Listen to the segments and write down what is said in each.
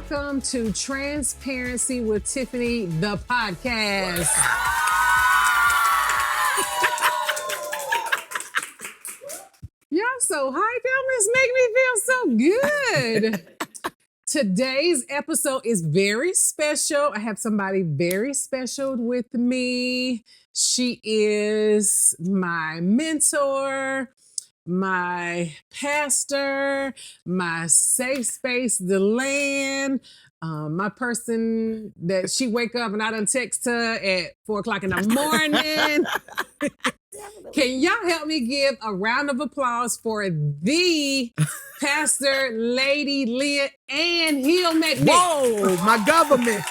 Welcome to Transparency with Tiffany, the podcast. Y'all so hype, y'all just make me feel so good. Today's episode is very special. I have somebody very special with me. She is my mentor, my pastor, my safe space, the land, my person that she wake up and I done text her at 4 o'clock in the morning. Can y'all help me give a round of applause for the pastor, lady, Leah, and Leah McNair? Whoa, my government.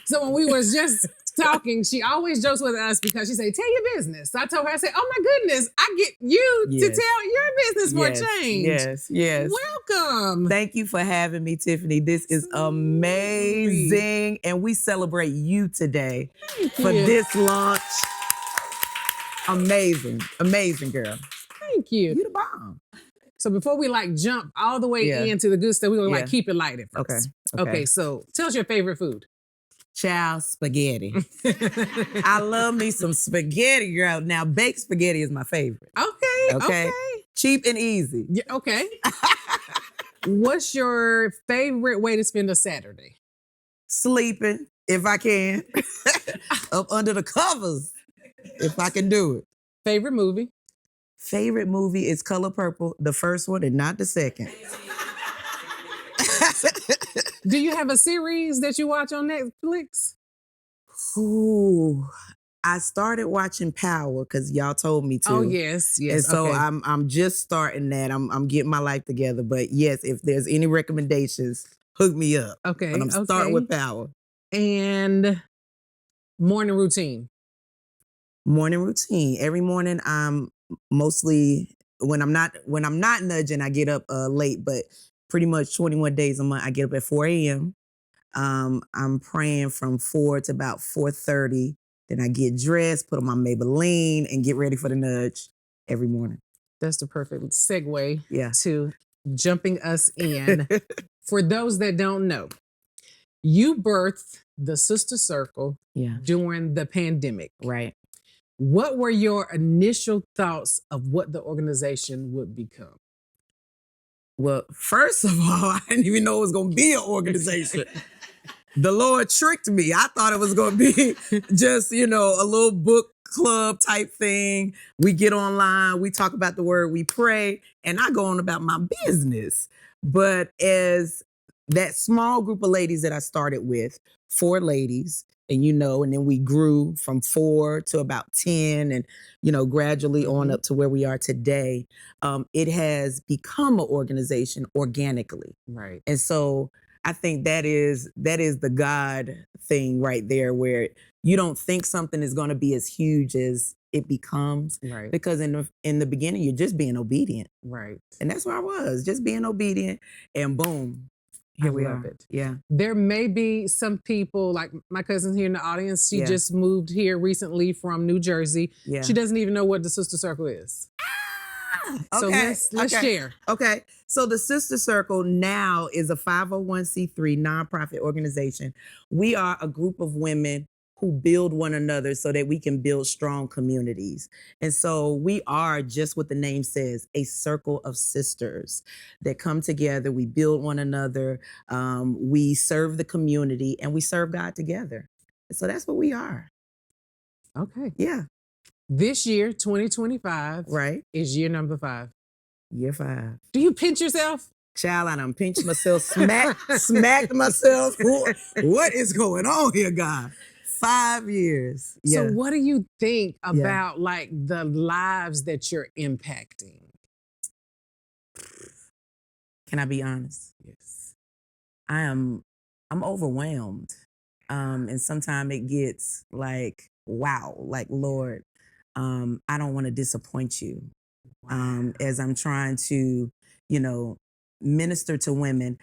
So when we was just talking, she always jokes with us because she say, "Tell your business." So I told her, I said, "Oh my goodness, I get you to tell your business for a change." Yes. Welcome. Thank you for having me, Tiffany. This is amazing. And we celebrate you today for this launch. Amazing girl. Thank you. You the bomb. So before we jump all the way into the good stuff, we're gonna keep it light at first. Okay, so tell us your favorite food. Child, spaghetti. I love me some spaghetti, girl. Now, baked spaghetti is my favorite. Okay. Cheap and easy. Yeah, okay. What's your favorite way to spend a Saturday? Sleeping, if I can. Up under the covers, if I can do it. Favorite movie? Favorite movie is Color Purple, the first one and not the second. Do you have a series that you watch on Netflix? Ooh, I started watching Power because y'all told me to. Oh, yes. And so okay. I'm just starting that. I'm getting my life together. But yes, if there's any recommendations, hook me up. Okay. But I'm starting with Power. And morning routine. Morning routine. Every morning I'm mostly when I'm not nudging, I get up late, but pretty much 21 days a month, I get up at 4 a.m. I'm praying from 4 to about 4:30. Then I get dressed, put on my Maybelline, and get ready for the nudge every morning. That's the perfect segue to jumping us in. For those that don't know, you birthed the Sister Circle during the pandemic. Right. What were your initial thoughts of what the organization would become? Well, first of all, I didn't even know it was going to be an organization. The Lord tricked me. I thought it was going to be just, a little book club type thing. We get online, we talk about the word, we pray, and I go on about my business. But as that small group of ladies that I started with, 4 ladies, and then we grew from 4 to about 10 and, gradually on up to where we are today. It has become an organization organically. Right. And so I think that is the God thing right there, where you don't think something is going to be as huge as it becomes. Right. Because in the beginning, you're just being obedient. Right. And that's where I was, just being obedient, and boom. Here we are. It. Yeah. There may be some people, like my cousin here in the audience, she just moved here recently from New Jersey. Yeah. She doesn't even know what the Sister Circle is. So let's share. Okay. So the Sister Circle now is a 501c3 nonprofit organization. We are a group of women who build one another so that we can build strong communities. And so we are, just what the name says, a circle of sisters that come together. We build one another. We serve the community, and we serve God together. So that's what we are. Okay. Yeah. This year, 2025, is year number 5. Year 5. Do you pinch yourself? Child, I done pinched myself, smacked myself. What is going on here, God? 5 years. So what do you think about the lives that you're impacting? Can I be honest? Yes. I'm overwhelmed. And sometimes it gets wow, Lord, I don't want to disappoint you. Wow. As I'm trying to, minister to women.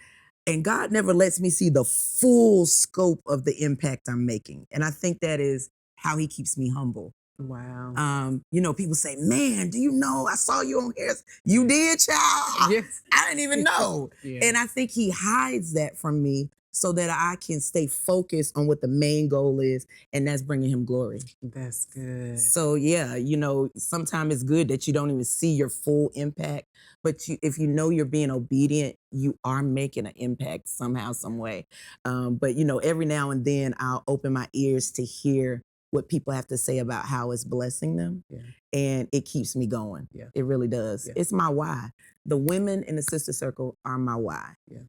And God never lets me see the full scope of the impact I'm making. And I think that is how he keeps me humble. Wow. You know, people say, man, do you know I saw you on here? You did, child? Yes. I didn't even know. Yeah. And I think he hides that from me so that I can stay focused on what the main goal is, and that's bringing him glory. That's good. So yeah, you know, sometimes it's good that you don't even see your full impact, but if you know you're being obedient, you are making an impact somehow, some way. But you know, every now and then I'll open my ears to hear what people have to say about how it's blessing them. Yeah. And it keeps me going. Yeah. It really does. Yeah. It's my why. The women in the sister circle are my why. Yeah.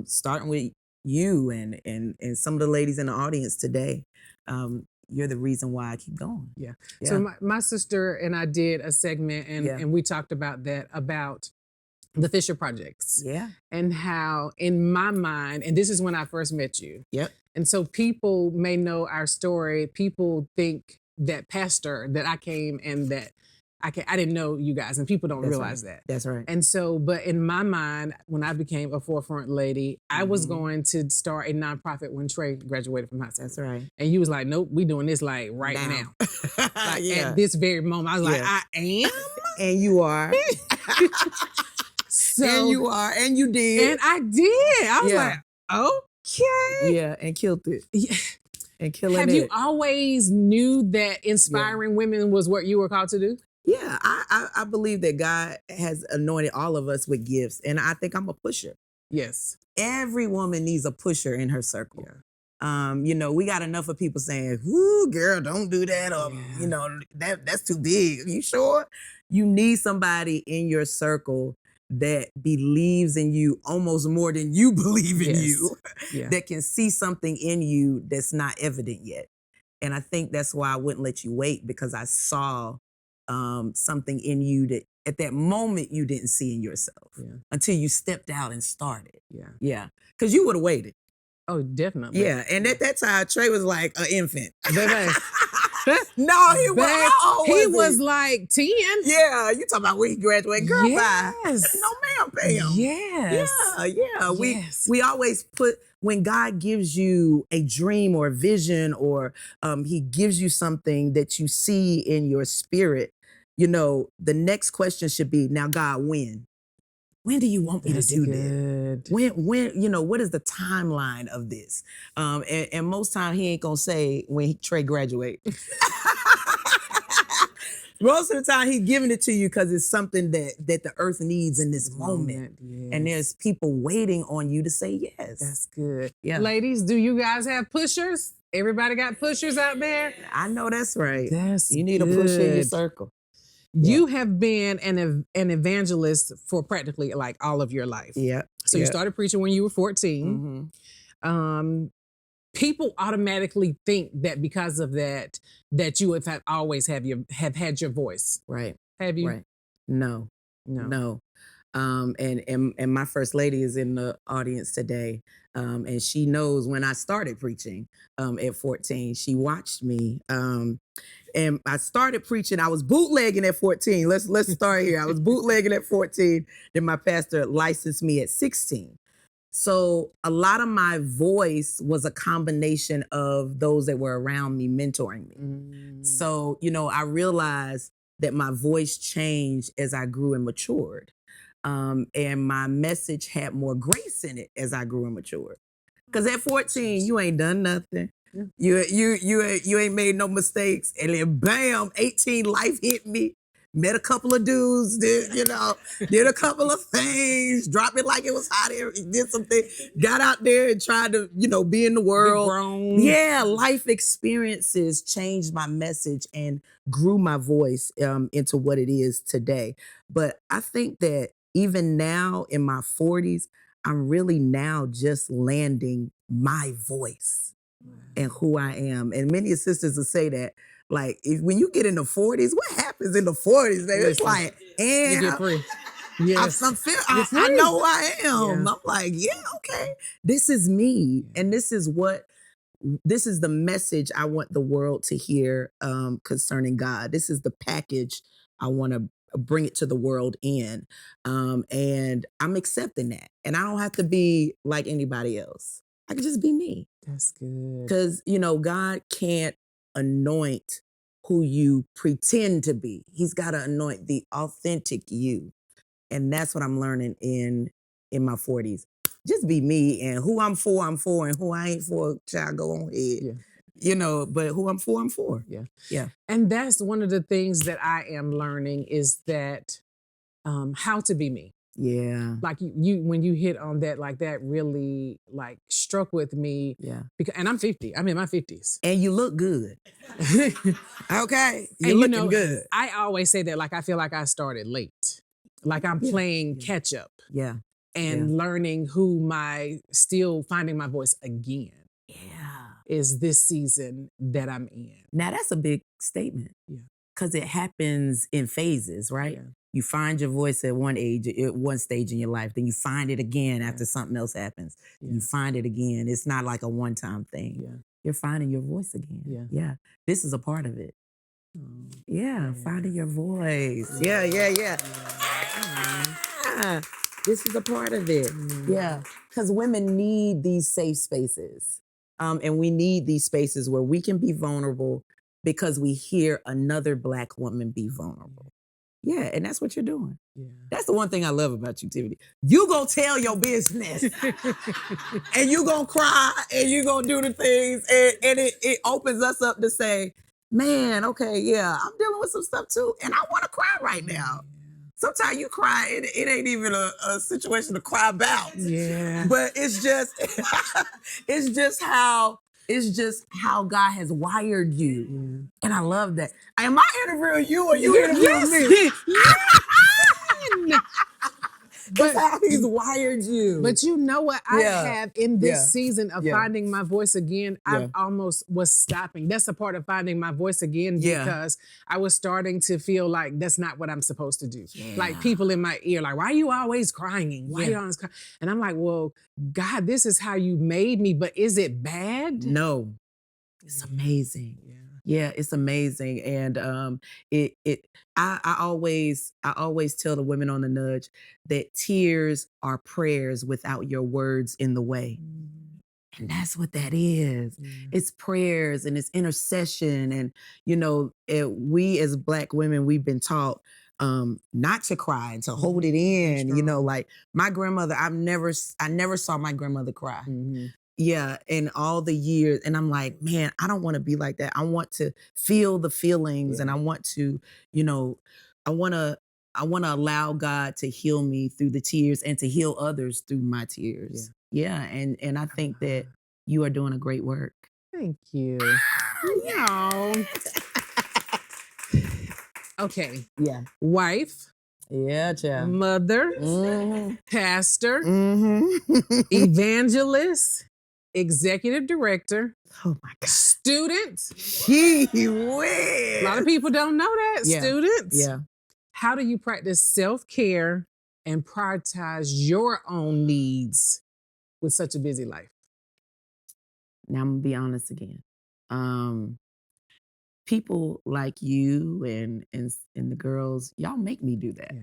Starting with you and some of the ladies in the audience today. You're the reason why I keep going. Yeah. So my sister and I did a segment and we talked about that, about the Fisher Projects. Yeah. And how in my mind, and this is when I first met you. Yep. And so people may know our story. People think that pastor, that I came and that I didn't know you guys, and people don't realize that. That's right. And so, but in my mind, when I became a forefront lady, I was going to start a nonprofit when Trey graduated from high school. That's right. And you was like, nope, we doing this like right now. Like at this very moment. I was like, I am? And you are. So, and you are. And you did. And I did. I was like, okay. Yeah, and killed it. Yeah. And killing it. Have you always knew that inspiring women was what you were called to do? Yeah, I believe that God has anointed all of us with gifts, and I think I'm a pusher. Yes. Every woman needs a pusher in her circle. Yeah. You know, we got enough of people saying, "Whoo, girl, don't do that," or you know, that's too big. Are you sure? You need somebody in your circle that believes in you almost more than you believe in you, that can see something in you that's not evident yet. And I think that's why I wouldn't let you wait, because I saw something in you that at that moment you didn't see in yourself until you stepped out and started. Yeah. Because you would have waited. Oh, definitely. Yeah. And at that time, Trey was like an infant. No, he was. He was like 10. Yeah, you talking about when he graduated? Girl, yes. Bye. No, ma'am, Pam. Yes. Yeah. We always put, when God gives you a dream or a vision, or he gives you something that you see in your spirit, you know, the next question should be, now God, when? When do you want me to do this? When, you know, what is the timeline of this? And most time he ain't gonna say when Trey graduate. Most of the time he's giving it to you because it's something that the earth needs in this moment. And there's people waiting on you to say yes. That's good. Yeah. Ladies, do you guys have pushers? Everybody got pushers out there? I know that's right. You need a pusher in your circle. You have been an evangelist for practically like all of your life. Yeah. So you started preaching when you were 14. Mm-hmm. People automatically think that because of that you have always have had your voice. Right. Have you? Right. No. And my first lady is in the audience today. And she knows when I started preaching at 14. She watched me. And I started preaching. I was bootlegging at 14. Let's start here. I was bootlegging at 14. Then my pastor licensed me at 16. So a lot of my voice was a combination of those that were around me mentoring me. So, you know, I realized that my voice changed as I grew and matured. And my message had more grace in it as I grew and matured. Because at 14, you ain't done nothing. You ain't made no mistakes. And then bam, 18, life hit me. Met a couple of dudes, did a couple of things, dropped it like it was hot air, did something, got out there and tried to, be in the world. Yeah, life experiences changed my message and grew my voice into what it is today. But I think that even now in my 40s, I'm really now just landing my voice and who I am. And many sisters will say that, like, when you get in the 40s, what happens in the 40s, baby? It's like, and you get free. Yes. I know who I am. I'm like, yeah, okay. This is me. And this is the message I want the world to hear concerning God. This is the package I want to bring it to the world in. And I'm accepting that. And I don't have to be like anybody else. I can just be me. That's good. Because, God can't anoint who you pretend to be. He's got to anoint the authentic you. And that's what I'm learning in my 40s. Just be me, and who I'm for, and who I ain't for, child, go on ahead. Yeah. You know, but who I'm for, I'm for. Yeah. Yeah. And that's one of the things that I am learning is that how to be me. Yeah. Like you when you hit on that, like that really like struck with me. Yeah. Because, and I'm 50. I'm in my 50s. And you look good. Okay. You're And looking good. I always say that, like, I feel like I started late. Like I'm playing catch up. Yeah. And learning still finding my voice again. Yeah. Is this season that I'm in. Now that's a big statement. Yeah. Because it happens in phases, right? Yeah. You find your voice at one stage in your life, then you find it again after something else happens. Yeah. You find it again. It's not like a one-time thing. Yeah. You're finding your voice again. Yeah. Yeah. This is a part of it. Yeah. Finding your voice. Yeah. Ah, this is a part of it. Yeah. Because women need these safe spaces. And we need these spaces where we can be vulnerable because we hear another Black woman be vulnerable. Yeah, and that's what you're doing. Yeah. That's the one thing I love about you, Tiffany. You gonna tell your business. And you gonna cry, and you gonna do the things, and it opens us up to say, man, okay, yeah, I'm dealing with some stuff too, and I wanna cry right now. Sometimes you cry, it ain't even a situation to cry about. Yeah. But it's just it's just how God has wired you. Yeah. And I love that. Am I interviewing you or you interviewing me? That's how he's wired you. But you know what I have in this season of finding my voice again, I almost was stopping. That's a part of finding my voice again because I was starting to feel like that's not what I'm supposed to do. Yeah. Like people in my ear, like, why are you always crying? Why are you always crying? And I'm like, well, God, this is how you made me, but is it bad? No. It's amazing. Yeah, it's amazing. And I always tell the women on the nudge that tears are prayers without your words in the way. And that's what that is. It's prayers and it's intercession. And, you know, we as Black women, we've been taught not to cry and to hold it in. You know, like my grandmother, I never saw my grandmother cry. Yeah, in all the years. And I'm like, man, I don't want to be like that. I want to feel the feelings and I want to, you know, I want to allow God to heal me through the tears and to heal others through my tears. Yeah, and I think that you are doing a great work. Thank you. No. Okay. Yeah. Wife. Yeah, child. Mother. Pastor. Evangelist. Executive director. Oh my God. Students. Gee whiz. A lot of people don't know that. Students. Yeah. How do you practice self-care and prioritize your own needs with such a busy life? Now I'm gonna be honest again. People like you and the girls, y'all make me do that.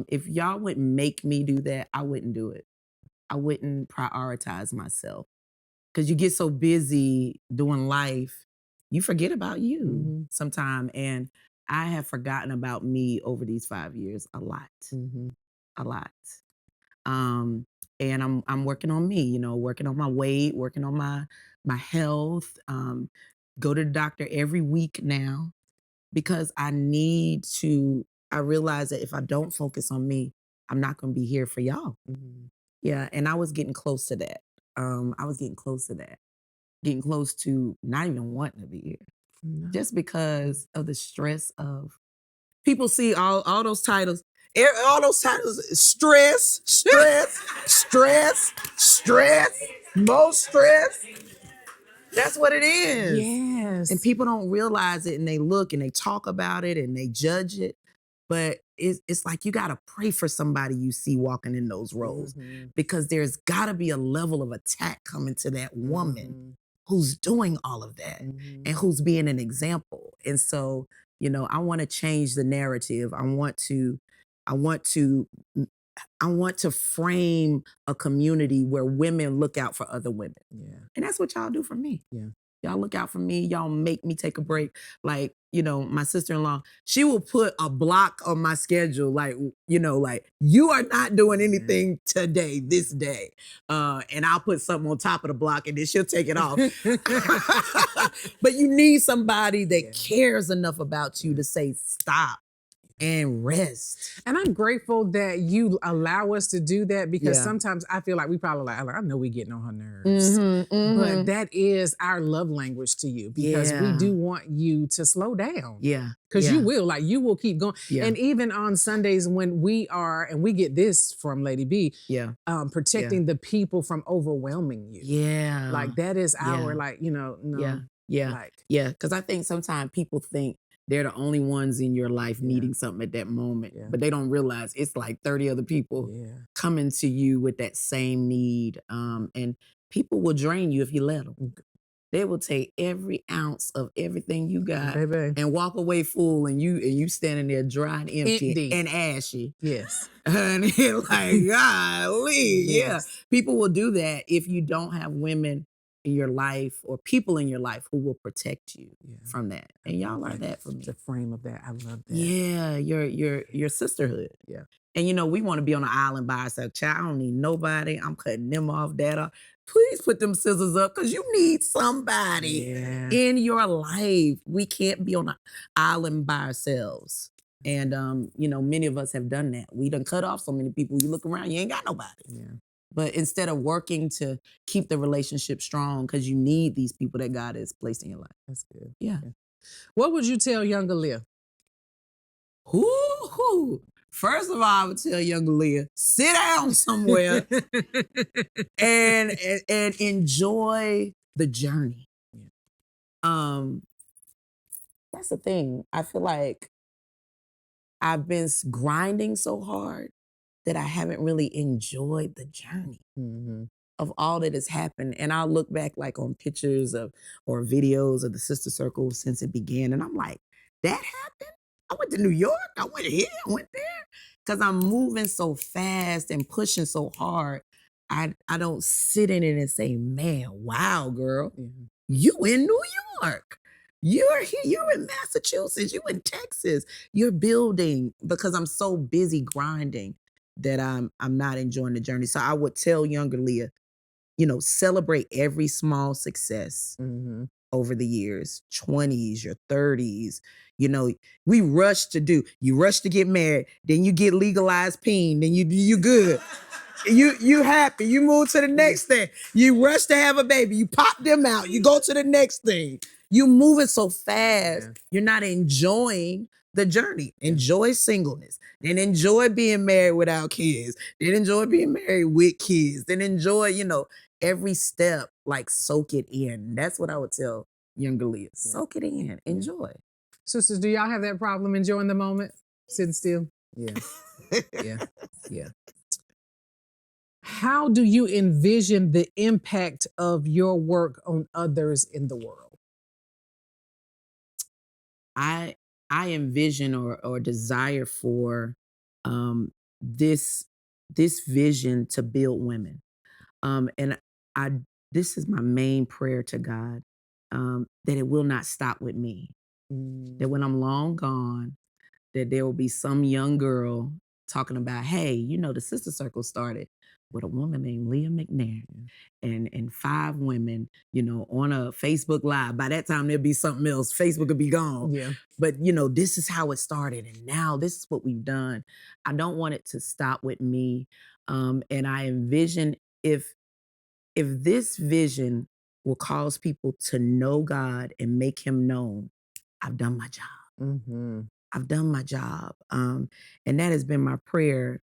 If y'all wouldn't make me do that, I wouldn't do it. I wouldn't prioritize myself. Because you get so busy doing life, you forget about you sometime. And I have forgotten about me over these 5 years a lot. A lot. And I'm working on me, you know, working on my weight, working on my health. Go to the doctor every week now because I realize that if I don't focus on me, I'm not going to be here for y'all. Yeah, and I was getting close to that. Getting close to not even wanting to be here. Just because of the stress of people see all those titles. All those titles, stress, more stress. That's what it is. Yes. And people don't realize it and they look and they talk about it and they judge it. But it's like you got to pray for somebody you see walking in those roles because there's got to be a level of attack coming to that woman who's doing all of that and who's being an example. And so, you know, I want to change the narrative. I want to frame a community where women look out for other women. And that's what y'all do for me. Y'all look out for me. Y'all make me take a break. Like, my sister-in-law, she will put a block on my schedule. Like, like, you are not doing anything today, this day. And I'll put something on top of the block and then she'll take it off. But you need somebody that cares enough about you to say, stop and rest. And I'm grateful that you allow us to do that, because sometimes I feel like we probably I know we getting on her nerves, but that is our love language to you, because we do want you to slow down. Yeah. Because you will keep going. Yeah. And even on Sundays when we get this from Lady B, protecting the people from overwhelming you. Yeah. Like that is our Because I think sometimes people think they're the only ones in your life needing something at that moment, but they don't realize it's like 30 other people coming to you with that same need. And people will drain you if you let them. They will take every ounce of everything you got and walk away full, and you standing there dry and empty and ashy. Yes. And you're like, golly, yeah. People will do that if you don't have women in your life or people in your life who will protect you from that. And y'all are that for me. The frame of that. I love that. Yeah, your sisterhood. Yeah. And we want to be on an island by ourselves. Child, I don't need nobody. I'm cutting them off, data. Please put them scissors up, because you need somebody in your life. We can't be on an island by ourselves. And many of us have done that. We done cut off so many people. You look around, you ain't got nobody. Yeah. But instead of working to keep the relationship strong, because you need these people that God has placed in your life. That's good. Yeah. What would you tell younger Leah? First of all, I would tell younger Leah, sit down somewhere and enjoy the journey. That's the thing. I feel like I've been grinding so hard that I haven't really enjoyed the journey of all that has happened. And I'll look back like on pictures or videos of the Sister Circle since it began. And I'm like, that happened? I went to New York. I went here. I went there. Because I'm moving so fast and pushing so hard. I don't sit in it and say, man, wow, girl, you in New York. You're here, you're in Massachusetts, you're in Texas, you're building, because I'm so busy grinding that I'm not enjoying the journey. So I would tell younger Leah, celebrate every small success over the years, 20s, your 30s. We rush to get married, then you get legalized peen, then you good. You happy, you move to the next thing. You rush to have a baby, you pop them out, you go to the next thing. You moving so fast, you're not enjoying the journey. Enjoy singleness, then enjoy being married without kids, then enjoy being married with kids, then enjoy, every step, like soak it in. That's what I would tell younger Leah. Soak it in, enjoy. Sisters, do y'all have that problem enjoying the moment? Sitting still? Yeah. Yeah. How do you envision the impact of your work on others in the world? I envision or desire for this vision to build women. And this is my main prayer to God, that it will not stop with me. That when I'm long gone, that there will be some young girl talking about, hey, the Sister Circle started with a woman named Leah McNair and 5 women, on a Facebook Live. By that time, there'll be something else. Facebook will be gone. Yeah. But, this is how it started. And now this is what we've done. I don't want it to stop with me. And I envision if this vision will cause people to know God and make him known, I've done my job. I've done my job. And that has been my prayer.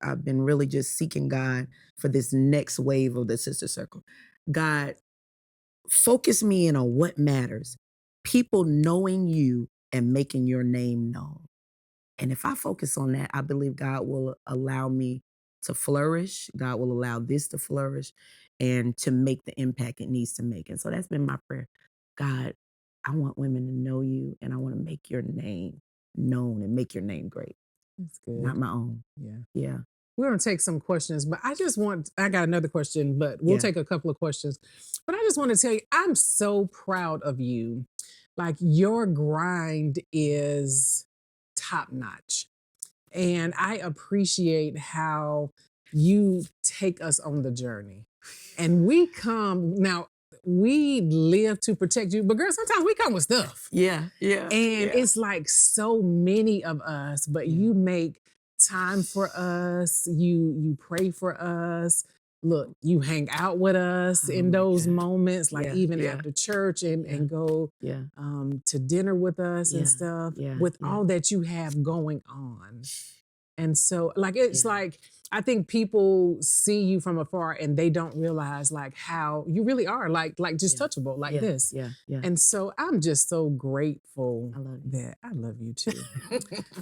I've been really just seeking God for this next wave of the Sister Circle. God, focus me in on what matters. People knowing you and making your name known. And if I focus on that, I believe God will allow me to flourish. God will allow this to flourish and to make the impact it needs to make. And so that's been my prayer. God, I want women to know you, and I want to make your name known and make your name great. That's good. Not my own. Yeah. Yeah. we're going to take some questions, but I got another question, but we'll take a couple of questions. But I just want to tell you, I'm so proud of you. Like, your grind is top notch. And I appreciate how you take us on the journey. And we live to protect you, but girl, sometimes we come with stuff. Yeah. And it's like so many of us, but you make time for us. You pray for us. Look, you hang out with us in those moments, like even after church and go to dinner with us and stuff with all that you have going on. And so like, it's like, I think people see you from afar and they don't realize like how you really are like just touchable like this. And so I'm just so grateful that I love you too.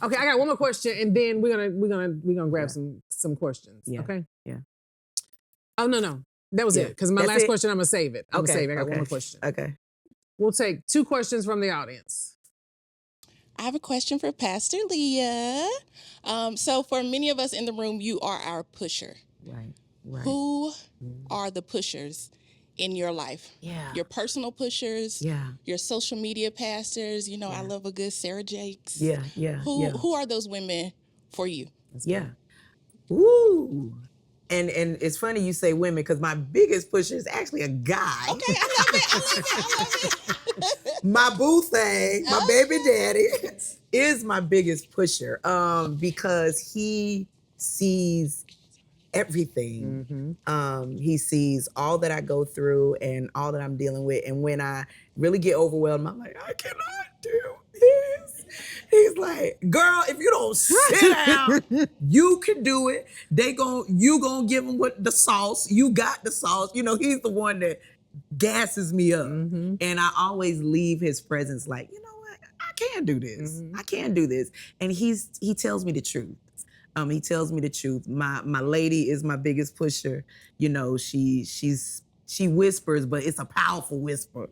Okay, I got one more question and then we're gonna grab some questions. Okay. Yeah. Oh no. That was it. Because my last question, I'm gonna save it. I got one more question. Okay. We'll take 2 questions from the audience. I have a question for Pastor Leah. So for many of us in the room, you are our pusher. Right. Who are the pushers in your life? Yeah. Your personal pushers. Yeah. Your social media pastors. You know, I love a good Sarah Jakes. Yeah. Who are those women for you? Ooh. And it's funny you say women because my biggest pusher is actually a guy. Okay, I love it. My boo thing, my baby daddy, is my biggest pusher because he sees everything. He sees all that I go through and all that I'm dealing with. And when I really get overwhelmed, I'm like, I cannot do this. He's like, girl, if you don't sit down, you can do it. You gonna give him what the sauce. You got the sauce. You know, he's the one that gasses me up. And I always leave his presence like, you know what? I can do this. I can do this. And he tells me the truth. He tells me the truth. My lady is my biggest pusher. You know, she whispers, but it's a powerful whisper.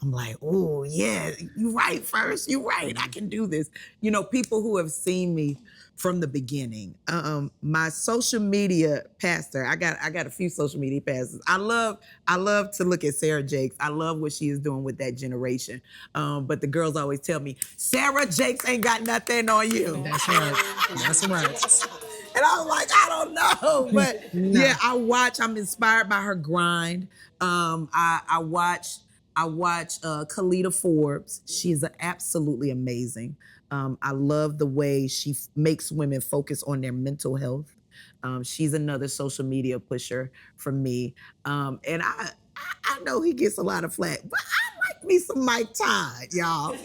I'm like, oh yeah, you're right first. You're right. I can do this. You know, people who have seen me from the beginning. My social media pastor, I got a few social media pastors. I love to look at Sarah Jakes. I love what she is doing with that generation. But the girls always tell me, Sarah Jakes ain't got nothing on you. That's right. That's right. And I was like, I don't know. But yeah, I'm inspired by her grind. I watch Kalita Forbes. She's absolutely amazing. I love the way she makes women focus on their mental health. She's another social media pusher for me. And I know he gets a lot of flack, but I like me some Mike Todd, y'all.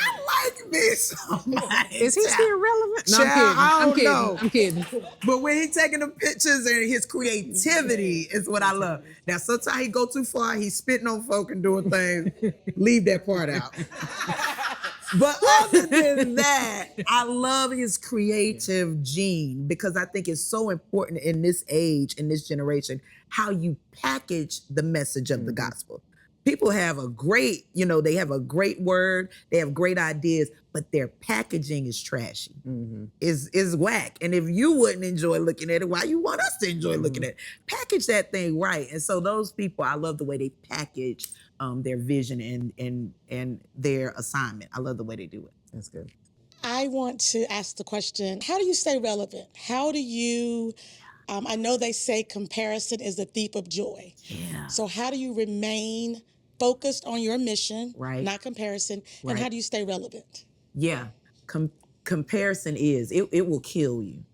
I like me some Mike Is he still relevant? No, Child, I'm kidding. But when he's taking the pictures and his creativity is what I love. Now, sometimes he go too far, he's spitting on folk and doing things. Leave that part out. But other than that, I love his creative gene because I think it's so important in this age, in this generation, how you package the message of the gospel. People have a great, they have a great word, they have great ideas, but their packaging is trashy, is whack. And if you wouldn't enjoy looking at it, why you want us to enjoy looking at it? Package that thing right. And so those people, I love the way they package their vision and their assignment. I love the way they do it. That's good. I want to ask the question, how do you stay relevant? How do you, I know they say comparison is the thief of joy. Yeah. So how do you remain focused on your mission, right, not comparison, right, and how do you stay relevant? Yeah, comparison it will kill you.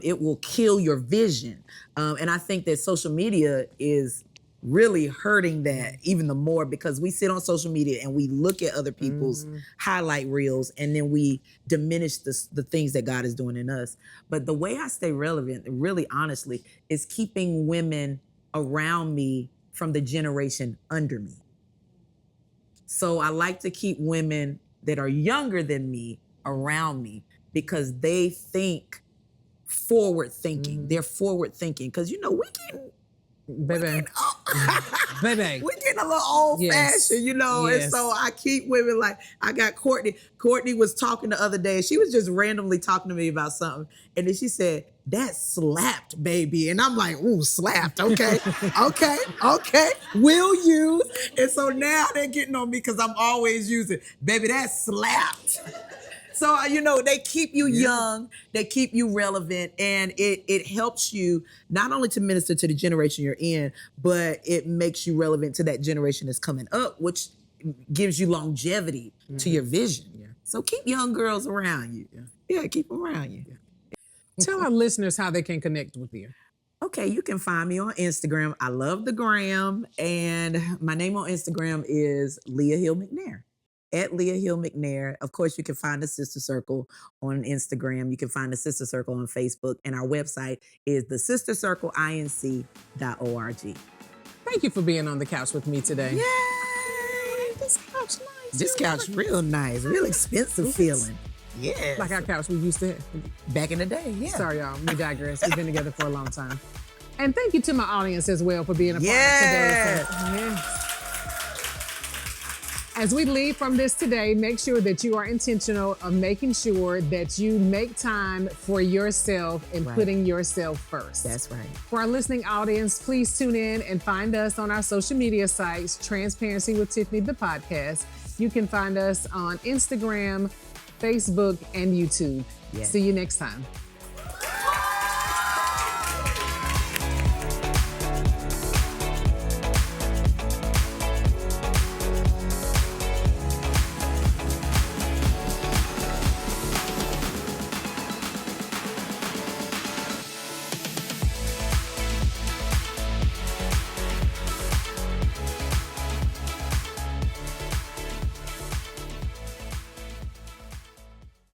It will kill your vision. And I think that social media is really hurting that even the more because we sit on social media and we look at other people's highlight reels and then we diminish the things that God is doing in us. But the way I stay relevant, really honestly, is keeping women around me from the generation under me. So I like to keep women that are younger than me around me because they think forward thinking. They're forward thinking because, Baby. Baby. We're getting a little old fashioned, you know, and so I keep women like, I got Courtney. Courtney was talking the other day, and she was just randomly talking to me about something. And then she said, that slapped, baby. And I'm like, ooh, slapped. Okay. okay. Will use. And so now they're getting on me because I'm always using, baby, that slapped. So, you know, they keep you young, they keep you relevant, and it helps you not only to minister to the generation you're in, but it makes you relevant to that generation that's coming up, which gives you longevity to your vision. Yeah. So keep young girls around you. Yeah, keep them around you. Tell our listeners how they can connect with you. Okay, you can find me on Instagram. I love the gram, and my name on Instagram is Leah Hill McNair. At Leah Hill McNair. Of course, you can find the Sister Circle on Instagram. You can find the Sister Circle on Facebook. And our website is thesistercircleinc.org. Thank you for being on the couch with me today. Yay! This couch nice. This couch real nice, real expensive feeling. Yeah. Like our couch we used to have. Back in the day, yeah. Sorry, y'all. We digress. We've been together for a long time. And thank you to my audience as well for being a part of today. As we leave from this today, make sure that you are intentional of making sure that you make time for yourself and putting yourself first. That's right. For our listening audience, please tune in and find us on our social media sites, Transparency with Tiffany, the podcast. You can find us on Instagram, Facebook, and YouTube. See you next time.